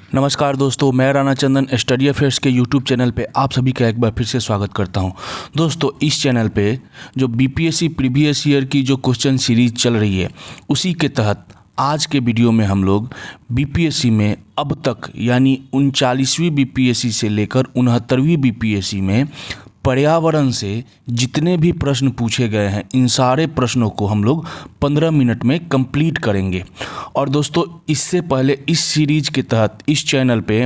नमस्कार दोस्तों, मैं राणा चंदन स्टडी अफेयर्स के यूट्यूब चैनल पे आप सभी का एक बार फिर से स्वागत करता हूं। दोस्तों, इस चैनल पे जो बीपीएससी प्रीवियस ईयर की जो क्वेश्चन सीरीज चल रही है, उसी के तहत आज के वीडियो में हम लोग बीपीएससी में अब तक यानी 39वीं बीपीएससी से लेकर 69वीं बीपीएससी में पर्यावरण से जितने भी प्रश्न पूछे गए हैं, इन सारे प्रश्नों को हम लोग 15 मिनट में कंप्लीट करेंगे। और दोस्तों, इससे पहले इस सीरीज के तहत इस चैनल पे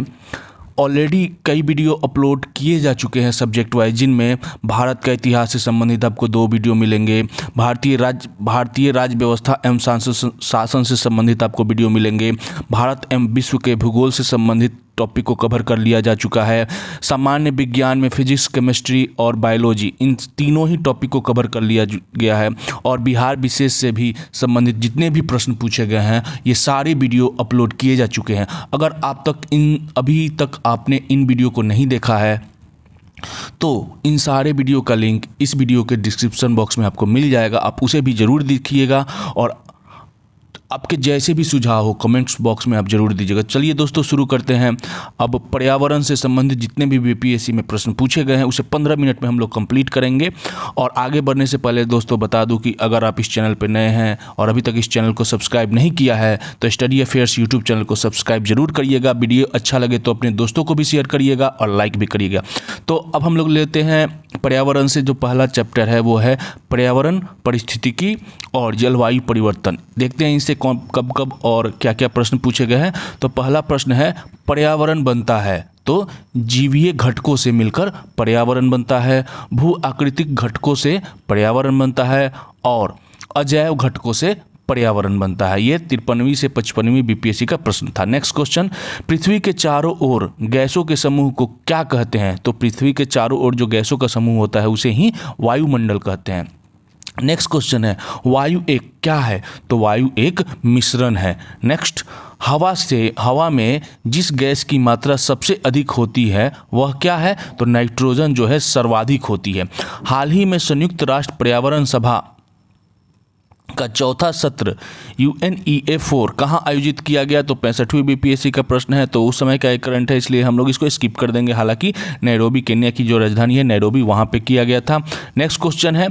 ऑलरेडी कई वीडियो अपलोड किए जा चुके हैं सब्जेक्ट वाइज, जिनमें भारत का इतिहास से संबंधित आपको 2 वीडियो मिलेंगे, भारतीय राज्य व्यवस्था एवं शासन से संबंधित आपको वीडियो मिलेंगे, भारत एवं विश्व के भूगोल से संबंधित टॉपिक को कवर कर लिया जा चुका है, सामान्य विज्ञान में फिजिक्स, केमिस्ट्री और बायोलॉजी, इन तीनों ही टॉपिक को कवर कर लिया गया है। और बिहार विशेष से भी संबंधित जितने भी प्रश्न पूछे गए हैं, ये सारे वीडियो अपलोड किए जा चुके हैं। अगर अभी तक आपने इन वीडियो को नहीं देखा है तो इन सारे वीडियो का लिंक इस वीडियो के डिस्क्रिप्शन बॉक्स में आपको मिल जाएगा, आप उसे भी ज़रूर देखिएगा और आपके जैसे भी सुझाव हो कमेंट्स बॉक्स में आप जरूर दीजिएगा। चलिए दोस्तों, शुरू करते हैं। अब पर्यावरण से संबंधित जितने भी बीपीएससी में प्रश्न पूछे गए हैं, उसे 15 मिनट में हम लोग कंप्लीट करेंगे। और आगे बढ़ने से पहले दोस्तों बता दूं कि अगर आप इस चैनल पर नए हैं और अभी तक इस चैनल को सब्सक्राइब नहीं किया है तो स्टडी अफेयर्स यूट्यूब चैनल को सब्सक्राइब जरूर करिएगा। वीडियो अच्छा लगे तो अपने दोस्तों को भी शेयर करिएगा और लाइक भी करिएगा। तो अब हम लोग लेते हैं पर्यावरण से। जो पहला चैप्टर है वो है पर्यावरण, पारिस्थितिकी और जलवायु परिवर्तन। देखते हैं इनसे कब कब और क्या क्या प्रश्न पूछे गए हैं। तो पहला प्रश्न है, पर्यावरण बनता है तो जीवीय घटकों से मिलकर पर्यावरण बनता है, भू आकृतिक घटकों से पर्यावरण बनता है और अजैव घटकों से पर्यावरण बनता है। ये 53वीं से 55वीं बीपीएससी का प्रश्न था। नेक्स्ट क्वेश्चन, पृथ्वी के चारों ओर गैसों के समूह को क्या कहते हैं? तो पृथ्वी के चारों ओर जो गैसों का समूह होता है उसे ही वायुमंडल कहते हैं। नेक्स्ट क्वेश्चन है, वायु एक क्या है? तो वायु एक मिश्रण है। नेक्स्ट, हवा में जिस गैस की मात्रा सबसे अधिक होती है वह क्या है? तो नाइट्रोजन जो है सर्वाधिक होती है। हाल ही में संयुक्त राष्ट्र पर्यावरण सभा का चौथा सत्र UNEA4 कहाँ आयोजित किया गया? तो 65वीं बीपीएससी का प्रश्न है, तो उस समय का एक करंट है, इसलिए हम लोग इसको स्किप कर देंगे। हालांकि नैरोबी, केन्या की जो राजधानी है नैरोबी, वहाँ पे किया गया था। नेक्स्ट क्वेश्चन है,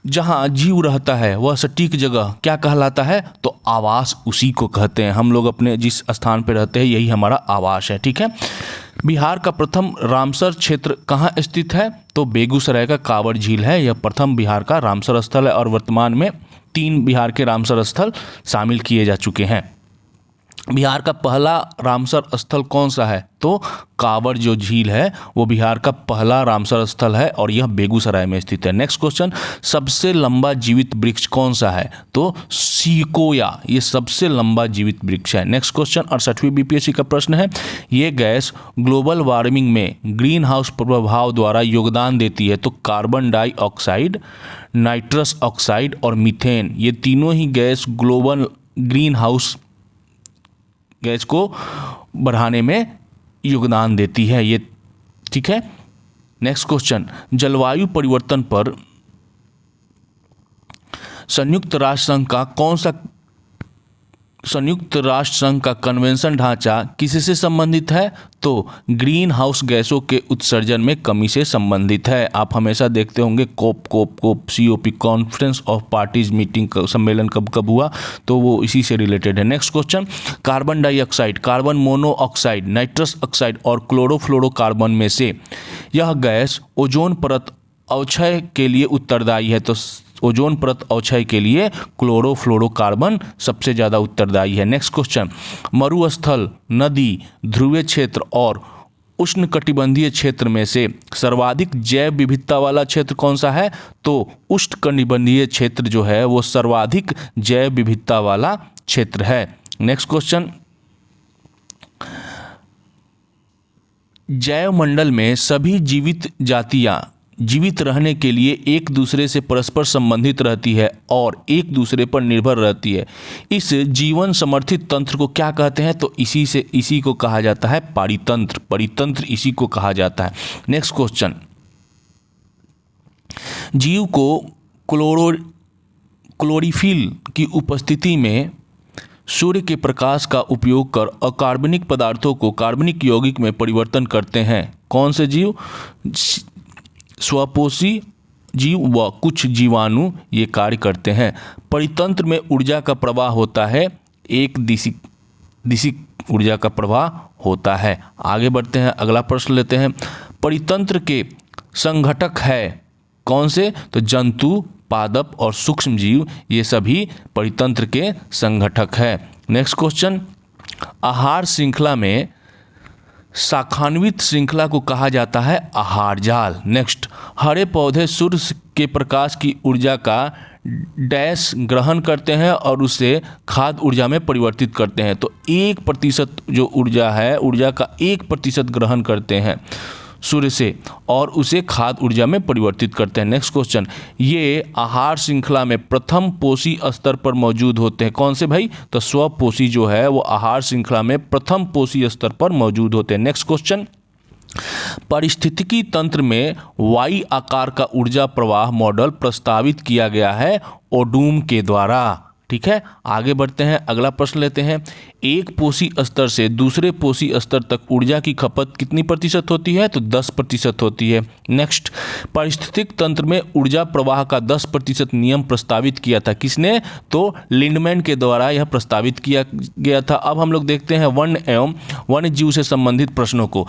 जहाँ जीव रहता है वह सटीक जगह क्या कहलाता है? तो आवास उसी को कहते हैं। हम लोग अपने जिस स्थान पर रहते हैं यही हमारा आवास है। ठीक है। बिहार का प्रथम रामसर क्षेत्र कहाँ स्थित है? तो बेगूसराय का कांवड़ झील है, यह प्रथम बिहार का रामसर स्थल है और वर्तमान में 3 बिहार के रामसर स्थल शामिल किए जा चुके हैं। बिहार का पहला रामसर स्थल कौन सा है? तो कांवड़ जो झील है वो बिहार का पहला रामसर स्थल है और यह बेगूसराय में स्थित है। नेक्स्ट क्वेश्चन, सबसे लंबा जीवित वृक्ष कौन सा है? तो सीकोया, ये सबसे लंबा जीवित वृक्ष है। नेक्स्ट क्वेश्चन, 68वीं बीपीएससी का प्रश्न है, ये गैस ग्लोबल वार्मिंग में ग्रीन हाउस प्रभाव द्वारा योगदान देती है। तो कार्बन डाइऑक्साइड, नाइट्रस ऑक्साइड और मीथेन, ये तीनों ही gas global green house gas को बढ़ाने में योगदान देती है। ये ठीक है। नेक्स्ट क्वेश्चन, जलवायु परिवर्तन पर संयुक्त राष्ट्र संघ का कन्वेंशन ढांचा किससे संबंधित है? तो ग्रीन हाउस गैसों के उत्सर्जन में कमी से संबंधित है। आप हमेशा देखते होंगे COP conference of parties meeting का सम्मेलन कब हुआ, तो वो इसी से रिलेटेड है। Next question, carbon dioxide, carbon monoxide, nitrous oxide और क्लोरोफ्लोरोकार्बन में से यह गैस ओजोन परत अवक्षय के लिए उत्तरदायी है। तो ओजोन परत अवक्षय के लिए क्लोरोफ्लोरोकार्बन सबसे ज़्यादा उत्तरदायी है। नेक्स्ट क्वेश्चन, मरुस्थल, नदी, ध्रुवीय क्षेत्र और उष्णकटिबंधीय क्षेत्र में से सर्वाधिक जैव विविधता वाला क्षेत्र कौन सा है? तो उष्णकटिबंधीय क्षेत्र जो है वो सर्वाधिक जैव विविधता वाला क्षेत्र है। नेक्स्ट क्वेश्चन, जैव मंडल में सभी जीवित जातियां जीवित रहने के लिए एक दूसरे से परस्पर संबंधित रहती है और एक दूसरे पर निर्भर रहती है। इस जीवन समर्थित तंत्र को क्या कहते हैं? तो इसी को कहा जाता है पारितंत्र। परितंत्र इसी को कहा जाता है। नेक्स्ट क्वेश्चन, जीव को क्लोरोफिल की उपस्थिति में सूर्य के प्रकाश का उपयोग कर अकार्बनिक पदार्थों को कार्बनिक यौगिक में परिवर्तन करते हैं? कौन से जीव? स्वपोषी जीव व कुछ जीवाणु ये कार्य करते हैं। परितंत्र में ऊर्जा का प्रवाह होता है, एक दिशिक ऊर्जा का प्रवाह होता है। आगे बढ़ते हैं, अगला प्रश्न लेते हैं। परितंत्र के संघटक है कौन से? तो जंतु, पादप और सूक्ष्म जीव ये सभी परितंत्र के संघटक है। नेक्स्ट क्वेश्चन, आहार श्रृंखला में शाखान्वित श्रृंखला को कहा जाता है आहार जाल। नेक्स्ट, हरे पौधे सूर्य के प्रकाश की ऊर्जा का डैश ग्रहण करते हैं और उसे खाद्य ऊर्जा में परिवर्तित करते हैं। तो 1% जो ऊर्जा है, ऊर्जा का 1% ग्रहण करते हैं सूर्य से और उसे खाद्य ऊर्जा में परिवर्तित करते हैं। नेक्स्ट क्वेश्चन, ये आहार श्रृंखला में प्रथम पोषी स्तर पर मौजूद होते हैं। कौन से भाई? तो स्वपोषी जो है वो आहार श्रृंखला में प्रथम पोषी स्तर पर मौजूद होते हैं। नेक्स्ट क्वेश्चन, पारिस्थितिकी तंत्र में वाई आकार का ऊर्जा प्रवाह मॉडल प्रस्तावित किया गया है ओडूम के द्वारा। ठीक है, आगे बढ़ते हैं, अगला प्रश्न लेते हैं। एक पोषी स्तर से दूसरे पोषी स्तर तक ऊर्जा की खपत कितनी प्रतिशत होती है? तो 10% होती है। नेक्स्ट, पारिस्थितिक तंत्र में ऊर्जा प्रवाह का 10% नियम प्रस्तावित किया था किसने? तो लिंडमैन के द्वारा यह प्रस्तावित किया गया था। अब हम लोग देखते हैं वन्य एवं वन्य जीव से संबंधित प्रश्नों को।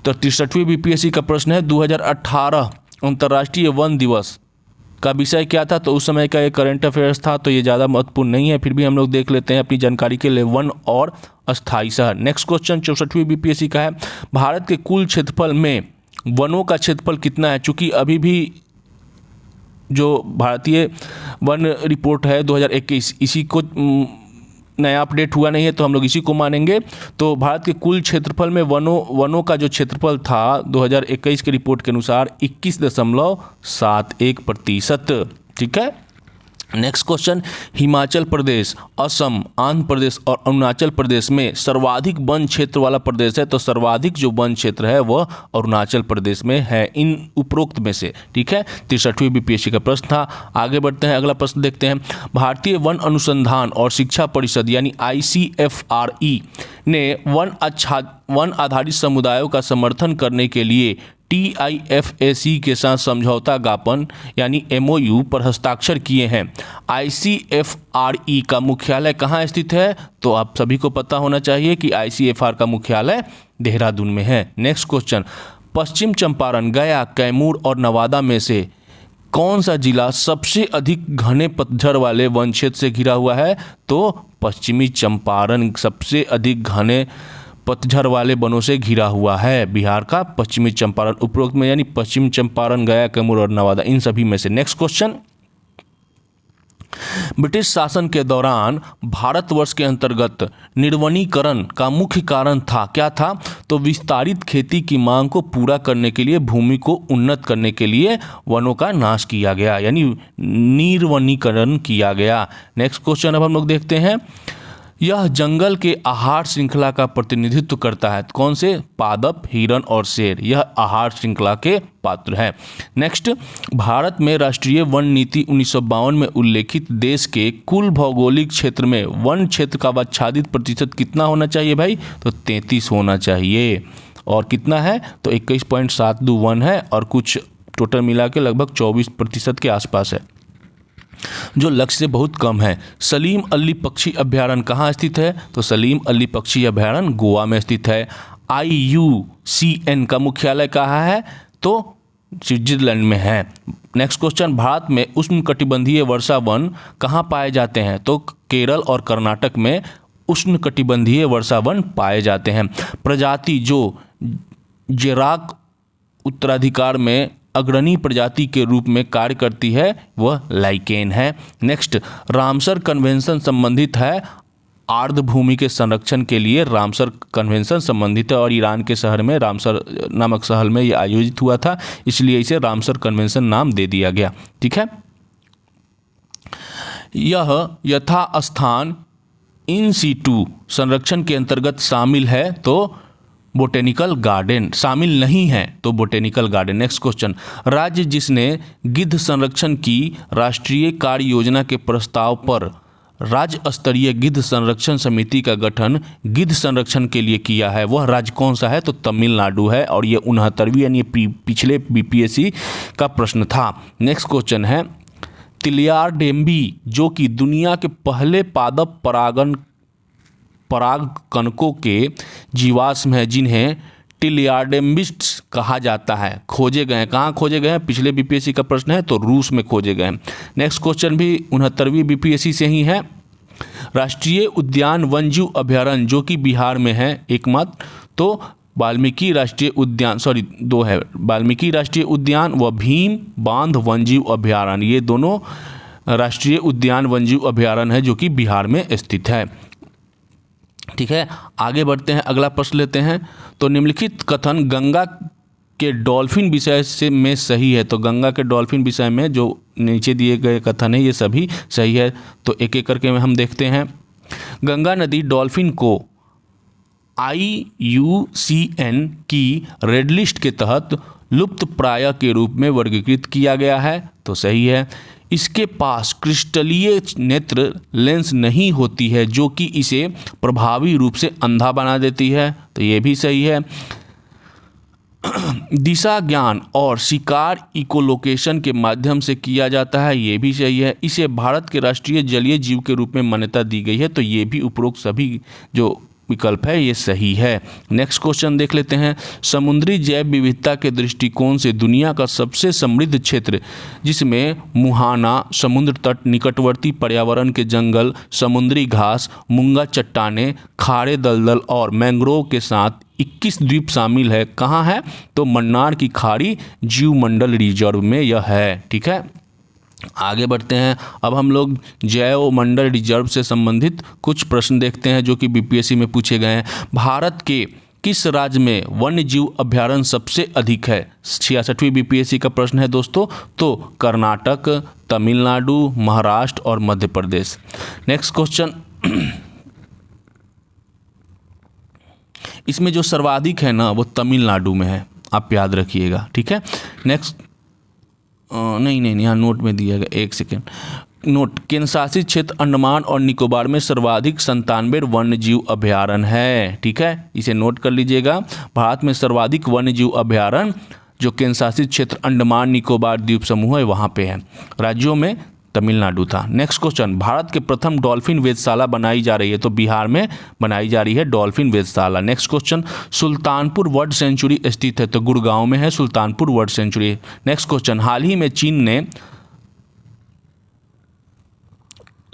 तो 63वीं बीपीएससी का प्रश्न है, 2018 अंतर्राष्ट्रीय वन दिवस का विषय क्या था? तो उस समय का एक करंट अफेयर्स था, तो ये ज़्यादा महत्वपूर्ण नहीं है, फिर भी हम लोग देख लेते हैं अपनी जानकारी के लिए। वन और अस्थायी शहर। नेक्स्ट क्वेश्चन 64वीं बीपीएससी का है, भारत के कुल क्षेत्रफल में वनों का क्षेत्रफल कितना है? चूँकि अभी भी जो भारतीय वन रिपोर्ट है 2021 इसी को नया अपडेट हुआ नहीं है, तो हम लोग इसी को मानेंगे। तो भारत के कुल क्षेत्रफल में वनों का जो क्षेत्रफल था 2021 के रिपोर्ट के अनुसार 21.71%। ठीक है। नेक्स्ट क्वेश्चन, हिमाचल प्रदेश, असम, आंध्र प्रदेश और अरुणाचल प्रदेश में सर्वाधिक वन क्षेत्र वाला प्रदेश है। तो सर्वाधिक जो वन क्षेत्र है वह अरुणाचल प्रदेश में है इन उपरोक्त में से। ठीक है, 63वीं बीपीएससी का प्रश्न था। आगे बढ़ते हैं, अगला प्रश्न देखते हैं। भारतीय वन अनुसंधान और शिक्षा परिषद यानी ICFRE ने वन आधारित समुदायों का समर्थन करने के लिए TIFAC के साथ समझौता ज्ञापन यानी MOU पर हस्ताक्षर किए हैं। ICFRE का मुख्यालय कहाँ स्थित है? तो आप सभी को पता होना चाहिए कि ICFR का मुख्यालय देहरादून में है। नेक्स्ट क्वेश्चन, पश्चिम चंपारण, गया, कैमूर और नवादा में से कौन सा जिला सबसे अधिक घने पतझड़ वाले वन क्षेत्र से घिरा हुआ है? तो पश्चिमी चंपारण सबसे अधिक घने पतझड़ वाले वनों से घिरा हुआ है। बिहार का पश्चिमी चंपारण उपरोक्त में यानी पश्चिम चंपारण, गया, कैमूर और नवादा इन सभी में से। नेक्स्ट क्वेश्चन, ब्रिटिश शासन के दौरान भारतवर्ष के अंतर्गत निर्वनीकरण का मुख्य कारण था क्या था? तो विस्तारित खेती की मांग को पूरा करने के लिए भूमि को उन्नत करने के लिए वनों का नाश किया गया यानी निर्वनीकरण किया गया। नेक्स्ट क्वेश्चन अब हम लोग देखते हैं, यह जंगल के आहार श्रृंखला का प्रतिनिधित्व करता है। कौन से? पादप, हिरण और शेर, यह आहार श्रृंखला के पात्र है। नेक्स्ट, भारत में राष्ट्रीय वन नीति 1952 में उल्लेखित देश के कुल भौगोलिक क्षेत्र में वन क्षेत्र का आच्छादित प्रतिशत कितना होना चाहिए भाई? तो 33 होना चाहिए। और कितना है? तो 21.72 वन है और कुछ टोटल मिला के लगभग 24% के आसपास है, जो लक्ष्य से बहुत कम है। सलीम अली पक्षी अभ्यारण्य कहाँ स्थित है? तो सलीम अली पक्षी अभ्यारण्य गोवा में स्थित है। IUCN का मुख्यालय कहाँ है? तो स्विट्जरलैंड में है। नेक्स्ट क्वेश्चन, भारत में उष्णकटिबंधीय वर्षा वन कहाँ पाए जाते हैं? तो केरल और कर्नाटक में उष्णकटिबंधीय वर्षा वन पाए जाते हैं। प्रजाति जो जेराक उत्तराधिकार में अग्रणी प्रजाति के रूप में कार्य करती है वह लाइकेन है। नेक्स्ट, रामसर कन्वेंशन संबंधित है आर्द्र भूमि के संरक्षण के लिए रामसर कन्वेंशन संबंधित है और ईरान के शहर में रामसर नामक शहर में यह आयोजित हुआ था, इसलिए इसे रामसर कन्वेंशन नाम दे दिया गया। ठीक है, यह यथास्थान इन सीटू संरक्षण के अंतर्गत शामिल है तो बोटेनिकल गार्डन, शामिल नहीं है तो बोटेनिकल गार्डन। नेक्स्ट क्वेश्चन, राज्य जिसने गिद्ध संरक्षण की राष्ट्रीय कार्य योजना के प्रस्ताव पर राज्य स्तरीय गिद्ध संरक्षण समिति का गठन गिद्ध संरक्षण के लिए किया है, वह राज्य कौन सा है? तो तमिलनाडु है। और ये 69वीं यानी पिछले बीपीएससी का प्रश्न था। नेक्स्ट क्वेश्चन है, तिलियाडेम्बी जो कि दुनिया के पहले पादप परागकणकों के जीवाश्म है, जिन्हें टिलियाडेम्बिस्ट्स कहा जाता है, खोजे गए हैं। कहाँ खोजे गए हैं? पिछले बीपीएससी का प्रश्न है, तो रूस में खोजे गए हैं। नेक्स्ट क्वेश्चन भी 69वीं बीपीएससी से ही है। राष्ट्रीय उद्यान वन्यजीव अभयारण्य जो कि बिहार में है एकमात्र, तो वाल्मीकि राष्ट्रीय उद्यान, दो है, वाल्मीकि राष्ट्रीय उद्यान व भीम बांध वन्यजीव अभयारण्य, ये दोनों राष्ट्रीय उद्यान वन्यजीव अभयारण्य है जो कि बिहार में स्थित है। ठीक है, आगे बढ़ते हैं, अगला प्रश्न लेते हैं। तो निम्नलिखित कथन गंगा के डॉल्फिन विषय से में सही है। तो गंगा के डॉल्फिन विषय में जो नीचे दिए गए कथन है ये सभी सही है। तो एक एक करके हम देखते हैं। गंगा नदी डॉल्फिन को IUCN की रेड लिस्ट के तहत लुप्त प्राय के रूप में वर्गीकृत किया गया है, तो सही है। इसके पास क्रिस्टलीय नेत्र लेंस नहीं होती है जो कि इसे प्रभावी रूप से अंधा बना देती है, तो ये भी सही है। दिशा ज्ञान और शिकार इकोलोकेशन के माध्यम से किया जाता है, ये भी सही है। इसे भारत के राष्ट्रीय जलीय जीव के रूप में मान्यता दी गई है, तो ये भी उपरोक्त सभी जो विकल्प है ये सही है। नेक्स्ट क्वेश्चन देख लेते हैं। समुद्री जैव विविधता के दृष्टिकोण से दुनिया का सबसे समृद्ध क्षेत्र, जिसमें मुहाना, समुद्र तट, निकटवर्ती पर्यावरण के जंगल, समुद्री घास, मूंगा चट्टानें, खारे दलदल और मैंग्रोव के साथ 21 द्वीप शामिल है, कहाँ है? तो मन्नार की खाड़ी जीवमंडल रिजर्व में यह है। ठीक है, आगे बढ़ते हैं। अब हम लोग जैव मंडल रिजर्व से संबंधित कुछ प्रश्न देखते हैं जो कि बीपीएससी में पूछे गए हैं। भारत के किस राज्य में वन्य जीव अभयारण्य सबसे अधिक है? 66वीं बीपीएससी का प्रश्न है दोस्तों। तो कर्नाटक, तमिलनाडु, महाराष्ट्र और मध्य प्रदेश। नेक्स्ट क्वेश्चन, इसमें जो सर्वाधिक है ना वो तमिलनाडु में है, आप याद रखिएगा। ठीक है, नेक्स्ट नहीं यहाँ नोट में दिया गया, एक सेकेंड नोट। केंद्र शासित क्षेत्र अंडमान और निकोबार में सर्वाधिक 97 वन्य जीव अभयारण्य है। ठीक है, इसे नोट कर लीजिएगा। भारत में सर्वाधिक वन्य जीव अभयारण्य जो केंद्र शासित क्षेत्र अंडमान निकोबार द्वीप समूह है वहाँ पे है। राज्यों में तमिलनाडु था। नेक्स्ट क्वेश्चन, भारत के प्रथम डॉल्फिन वेधशाला बनाई जा रही है, तो बिहार में बनाई जा रही है डॉल्फिन वेधशाला। Next question, Sultanpur world century स्थित है, तो गुड़गांव में है Sultanpur world century. Next question, हाल ही में चीन ने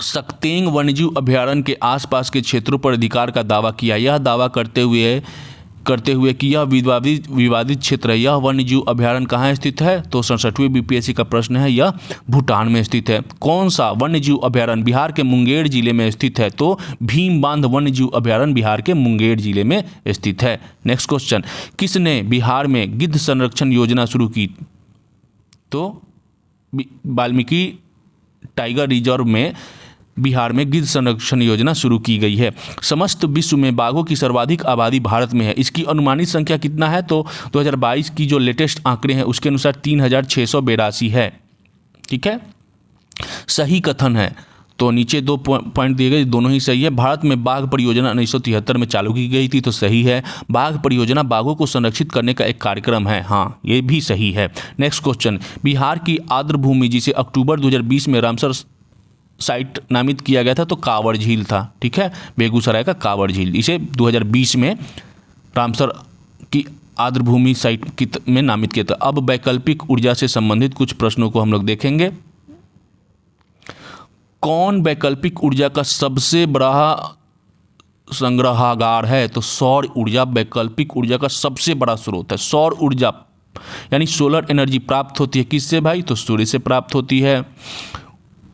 सक्तेंग वन्यजीव अभयारण्य के आसपास के क्षेत्रों पर अधिकार का दावा किया। यह दावा करते हुए कि यह विवादित क्षेत्र है। यह वन्यजीव अभयारण्य कहाँ स्थित है? तो 67वीं बीपीएससी का प्रश्न है, यह भूटान में स्थित है। कौन सा वन्यजीव अभयारण्य? बिहार के मुंगेर जिले में स्थित है, तो भीम बांध वन्यजीव अभयारण्य बिहार के मुंगेर जिले में स्थित है। नेक्स्ट क्वेश्चन, किसने बिहार में गिद्ध संरक्षण योजना शुरू की? तो वाल्मीकि टाइगर रिजर्व में बिहार में गिद्ध संरक्षण योजना शुरू की गई है। समस्त विश्व में बाघों की सर्वाधिक आबादी भारत में है, इसकी अनुमानित संख्या कितना है? तो 2022 की जो लेटेस्ट आंकड़े हैं उसके अनुसार 3682 है। ठीक है, सही कथन है। तो नीचे दो पॉइंट दिए गए, दोनों ही सही है। भारत में बाघ परियोजना 1973 में चालू की गई थी, तो सही है। बाघ परियोजना बाघों को संरक्षित करने का एक कार्यक्रम है, हाँ ये भी सही है। नेक्स्ट क्वेश्चन, बिहार की आर्द्र भूमि जिसे अक्टूबर 2020 में रामसर साइट नामित किया गया था, तो कांवड़ झील था। ठीक है, बेगूसराय का कांवड़ झील, इसे 2020 में रामसर की आर्द्र भूमि साइट में नामित किया था। अब वैकल्पिक ऊर्जा से संबंधित कुछ प्रश्नों को हम लोग देखेंगे। कौन वैकल्पिक ऊर्जा का सबसे बड़ा संग्रहागार है? तो सौर ऊर्जा वैकल्पिक ऊर्जा का सबसे बड़ा स्रोत है। सौर ऊर्जा यानी सोलर एनर्जी प्राप्त होती है किससे भाई? तो सूर्य से प्राप्त होती है।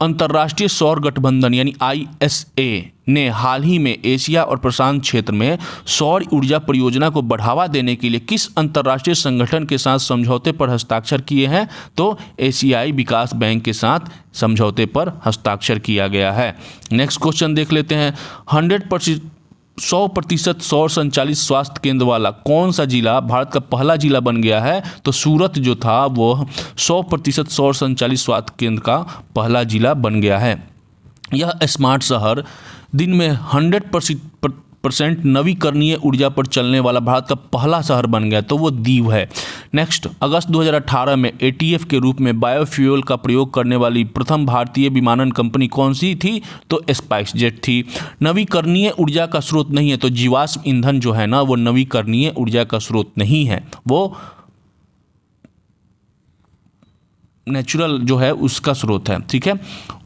अंतर्राष्ट्रीय सौर गठबंधन यानी ISA ने हाल ही में एशिया और प्रशांत क्षेत्र में सौर ऊर्जा परियोजना को बढ़ावा देने के लिए किस अंतर्राष्ट्रीय संगठन के साथ समझौते पर हस्ताक्षर किए हैं? तो एशियाई विकास बैंक के साथ समझौते पर हस्ताक्षर किया गया है। नेक्स्ट क्वेश्चन देख लेते हैं। 100% सौर संचालित स्वास्थ्य केंद्र वाला कौन सा जिला भारत का पहला जिला बन गया है? तो सूरत जो था वो 100% सौर संचालित स्वास्थ्य केंद्र का पहला जिला बन गया है। यह स्मार्ट शहर दिन में 100% नवीकरणीय ऊर्जा पर चलने वाला भारत का पहला शहर बन गया, तो वो दीव है। नेक्स्ट, अगस्त 2018 में एटीएफ के रूप में बायोफ्यूल का प्रयोग करने वाली प्रथम भारतीय विमानन कंपनी कौन सी थी? तो स्पाइस जेट थी। नवीकरणीय ऊर्जा का स्रोत नहीं है, तो जीवाश्म ईंधन जो है ना वो नवीकरणीय ऊर्जा का स्रोत नहीं है, वो नेचुरल जो है उसका स्रोत है। ठीक है,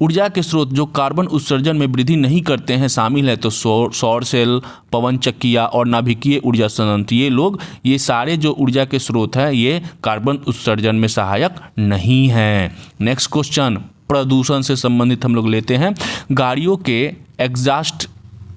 ऊर्जा के स्रोत जो कार्बन उत्सर्जन में वृद्धि नहीं करते हैं शामिल है, तो सौर सेल, पवन चक्कियाँ और नाभिकीय ऊर्जा संयंत्र, ये सारे जो ऊर्जा के स्रोत हैं ये कार्बन उत्सर्जन में सहायक नहीं हैं। नेक्स्ट क्वेश्चन, प्रदूषण से संबंधित हम लोग लेते हैं। गाड़ियों के एग्जॉस्ट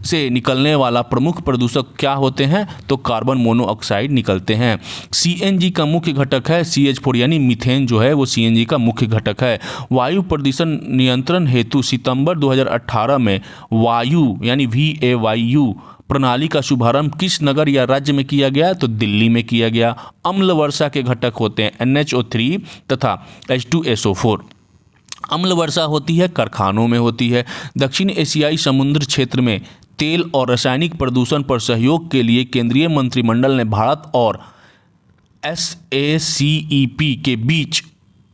से निकलने वाला प्रमुख प्रदूषक क्या होते हैं? तो कार्बन मोनोऑक्साइड निकलते हैं। सीएनजी का मुख्य घटक है CH4 यानी मीथेन जो है वो सीएनजी का मुख्य घटक है। वायु प्रदूषण नियंत्रण हेतु सितंबर 2018 में वायु यानी VAYU प्रणाली का शुभारंभ किस नगर या राज्य में किया गया? तो दिल्ली में किया गया। अम्ल वर्षा के घटक होते हैं NHO3 तथा H2SO4। अम्ल वर्षा होती है कारखानों में होती है। दक्षिण एशियाई समुद्र क्षेत्र में तेल और रासायनिक प्रदूषण पर सहयोग के लिए केंद्रीय मंत्रिमंडल ने भारत और SACEP के बीच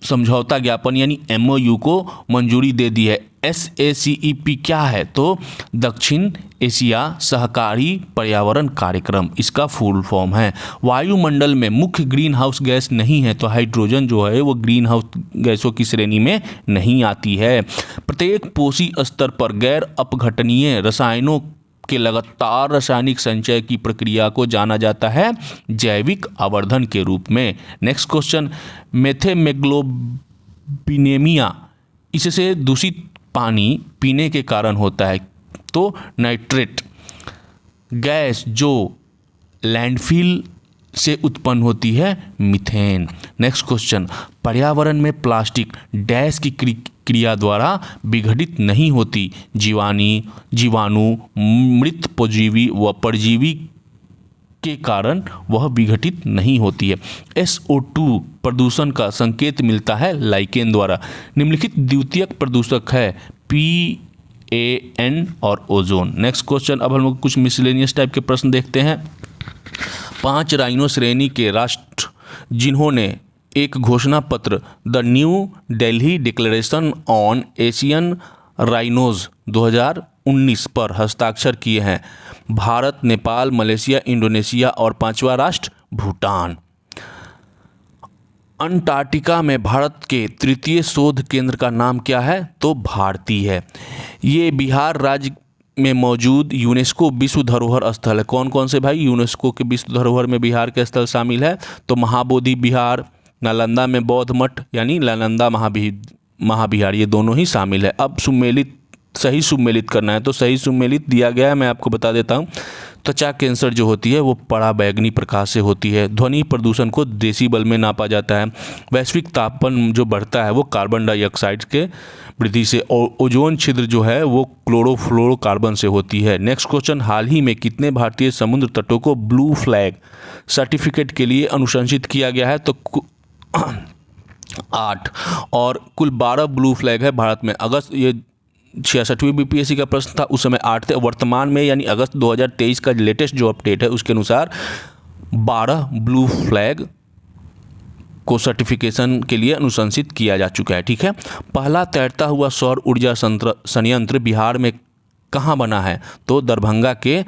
समझौता ज्ञापन यानी MOU को मंजूरी दे दी है। SACEP क्या है? तो दक्षिण एशिया सहकारी पर्यावरण कार्यक्रम, इसका फुल फॉर्म है। वायुमंडल में मुख्य ग्रीन हाउस गैस नहीं है, तो हाइड्रोजन जो है वो ग्रीन हाउस गैसों की श्रेणी में नहीं आती है। प्रत्येक पोषी स्तर पर गैर अपघटनीय रसायनों के लगातार रासायनिक संचय की प्रक्रिया को जाना जाता है जैविक आवर्धन के रूप में। नेक्स्ट क्वेश्चन, मेथेमेग्लोबिनेमिया इससे दूषित पानी पीने के कारण होता है, तो नाइट्रेट गैस जो लैंडफिल से उत्पन्न होती है मीथेन। नेक्स्ट क्वेश्चन, पर्यावरण में प्लास्टिक डैश की क्रिया द्वारा विघटित नहीं होती, जीवाणु, मृत परजीवी व परजीवी के कारण वह विघटित नहीं होती है। SO2 प्रदूषण का संकेत मिलता है लाइकेन द्वारा। निम्नलिखित द्वितीयक प्रदूषक है PAN और ओजोन। नेक्स्ट क्वेश्चन, अब हम लोग कुछ मिसलेनियस टाइप के प्रश्न देखते हैं। 5 राइनो श्रेणी के राष्ट्र जिन्होंने एक घोषणा पत्र the new Delhi declaration on Asian rhinos 2019 पर हस्ताक्षर किए हैं: भारत, नेपाल, मलेशिया, इंडोनेशिया और 5वां राष्ट्र भूटान। अंटार्कटिका में भारत के तृतीय शोध केंद्र का नाम क्या है? तो भारती है। ये बिहार राज्य में मौजूद यूनेस्को विश्व धरोहर स्थल है। कौन कौन से भाई यूनेस्को के विश्व धरोहर में बिहार के स्थल शामिल है? तो महाबोधि बिहार, नालंदा में बौद्ध मठ यानी नालंदा महाविहार, ये दोनों ही शामिल है। अब सही सुमेलित करना है, तो सही सुमेलित दिया गया है, मैं आपको बता देता हूँ। त्वचा कैंसर जो होती है वो पराबैंगनी प्रकाश से होती है। ध्वनि प्रदूषण को डेसिबल में नापा जाता है। वैश्विक तापमान जो बढ़ता है वो कार्बन डाइऑक्साइड के वृद्धि से, और ओजोन छिद्र जो है वो क्लोरोफ्लोरोकार्बन से होती है। नेक्स्ट क्वेश्चन, हाल ही में कितने भारतीय समुद्र तटों को ब्लू फ्लैग सर्टिफिकेट के लिए अनुशंसित किया गया है? तो 8, और कुल 12 ब्लू फ्लैग है भारत में। अगस्त, ये 66वीं BPSC का प्रश्न था, उस समय 8 थे। वर्तमान में यानी अगस्त 2023 का लेटेस्ट जो अपडेट है उसके अनुसार 12 ब्लू फ्लैग को सर्टिफिकेशन के लिए अनुशंसित किया जा चुका है। ठीक है, पहला तैरता हुआ सौर ऊर्जा संयंत्र बिहार में कहाँ बना है? तो दरभंगा के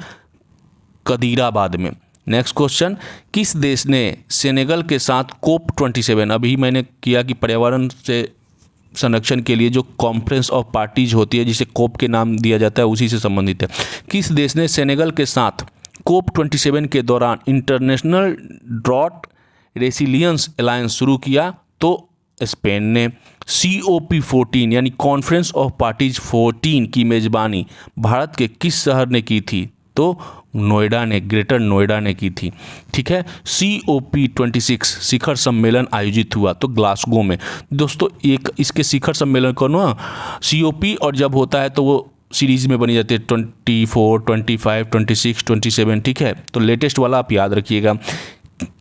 कदीराबाद में। नेक्स्ट क्वेश्चन, किस देश ने सेनेगल के साथ COP27, अभी मैंने किया कि पर्यावरण से संरक्षण के लिए जो कॉन्फ्रेंस ऑफ पार्टीज होती है जिसे कोप के नाम दिया जाता है उसी से संबंधित है। किस देश ने सेनेगल के साथ COP27 के दौरान इंटरनेशनल ड्रॉट रेसिलियंस अलायंस शुरू किया? तो स्पेन ने। COP14 यानी कॉन्फ्रेंस ऑफ पार्टीज 14 की मेजबानी भारत के किस शहर ने की थी? तो नोएडा ने, ग्रेटर नोएडा ने की थी। ठीक है, COP26 शिखर सम्मेलन आयोजित हुआ तो ग्लासगो में। दोस्तों एक इसके शिखर सम्मेलन को ना COP और जब होता है तो वो सीरीज में बनी जाती है 24, 25, 26, 27। ठीक है, तो लेटेस्ट वाला आप याद रखिएगा।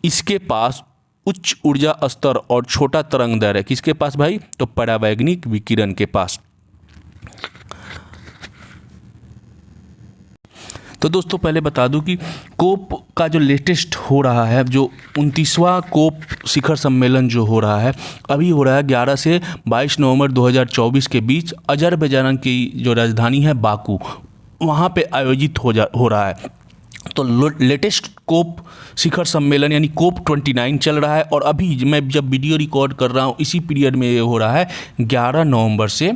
इसके पास उच्च ऊर्जा स्तर और छोटा तरंग दैर्घ्य है। किसके पास भाई? तो परावैंगनिक विकिरण के पास। तो दोस्तों पहले बता दूं कि कोप का जो लेटेस्ट हो रहा है, जो 29वां कोप शिखर सम्मेलन जो हो रहा है, अभी हो रहा है 11 से 22 नवंबर 2024 के बीच अजरबैजान की जो राजधानी है बाकू, वहाँ पे आयोजित हो रहा है। तो लेटेस्ट कोप शिखर सम्मेलन यानी कोप 29 चल रहा है, और अभी मैं जब वीडियो रिकॉर्ड कर रहा हूँ इसी पीरियड में ये हो रहा है 11 नवंबर से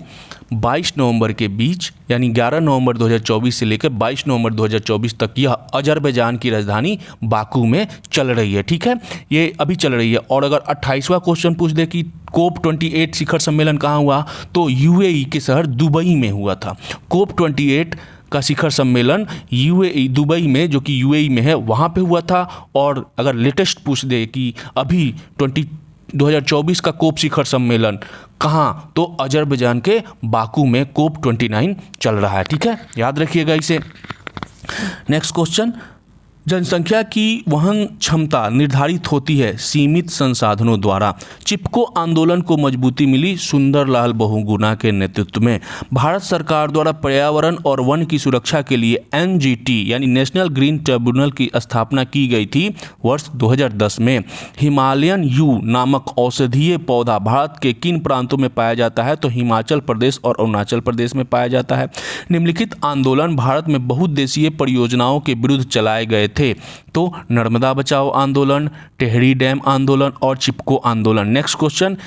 22 नवंबर के बीच, यानी 11 नवंबर 2024 से लेकर 22 नवंबर 2024 तक यह अजरबैजान की राजधानी बाकू में चल रही है। ठीक है, ये अभी चल रही है। और अगर 28वां क्वेश्चन पूछ दे कि कोप 28 शिखर सम्मेलन कहाँ हुआ, तो यूएई के शहर दुबई में हुआ था। कोप 28 का शिखर सम्मेलन यूएई दुबई में, जो कि यूएई में है, वहाँ पे हुआ था। और अगर लेटेस्ट पूछ दे कि अभी 2024 का कोप शिखर सम्मेलन कहाँ, तो अजरबैजान के बाकू में कोप 29 चल रहा है। ठीक है, याद रखिएगा इसे। नेक्स्ट क्वेश्चन, जनसंख्या की वहन क्षमता निर्धारित होती है सीमित संसाधनों द्वारा। चिपको आंदोलन को मजबूती मिली सुंदरलाल बहुगुणा के नेतृत्व में। भारत सरकार द्वारा पर्यावरण और वन की सुरक्षा के लिए एनजीटी यानी नेशनल ग्रीन ट्रिब्यूनल की स्थापना की गई थी वर्ष 2010 में। हिमालयन यू नामक औषधीय पौधा भारत के किन प्रांतों में पाया जाता है, तो हिमाचल प्रदेश और अरुणाचल प्रदेश में पाया जाता है। निम्नलिखित आंदोलन भारत में बहुउद्देशीय परियोजनाओं के विरुद्ध चलाए गए थे, तो नर्मदा बचाओ आंदोलन, टेहरी डैम आंदोलन और चिपको आंदोलन। नेक्स्ट क्वेश्चन,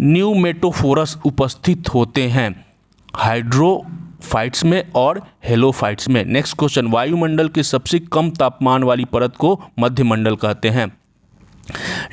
न्यूमेटोफोरस उपस्थित होते हैं हाइड्रोफाइट्स में और हेलोफाइट्स में। नेक्स्ट क्वेश्चन, वायुमंडल के सबसे कम तापमान वाली परत को मध्यमंडल कहते हैं।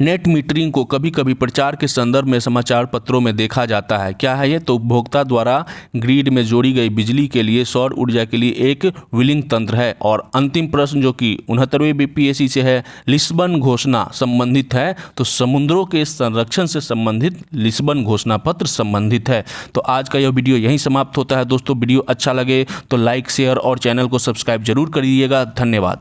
नेट मीटरिंग को कभी कभी प्रचार के संदर्भ में समाचार पत्रों में देखा जाता है। क्या है ये, तो उपभोक्ता द्वारा ग्रिड में जोड़ी गई बिजली के लिए सौर ऊर्जा के लिए एक बिलिंग तंत्र है। और अंतिम प्रश्न जो कि 69वें बीपीएससी से है, लिस्बन घोषणा संबंधित है, तो समुद्रों के संरक्षण से संबंधित लिस्बन घोषणा पत्र संबंधित है। तो आज का यह वीडियो यहीं समाप्त होता है। दोस्तों वीडियो अच्छा लगे तो लाइक, शेयर और चैनल को सब्सक्राइब जरूर करिएगा। धन्यवाद।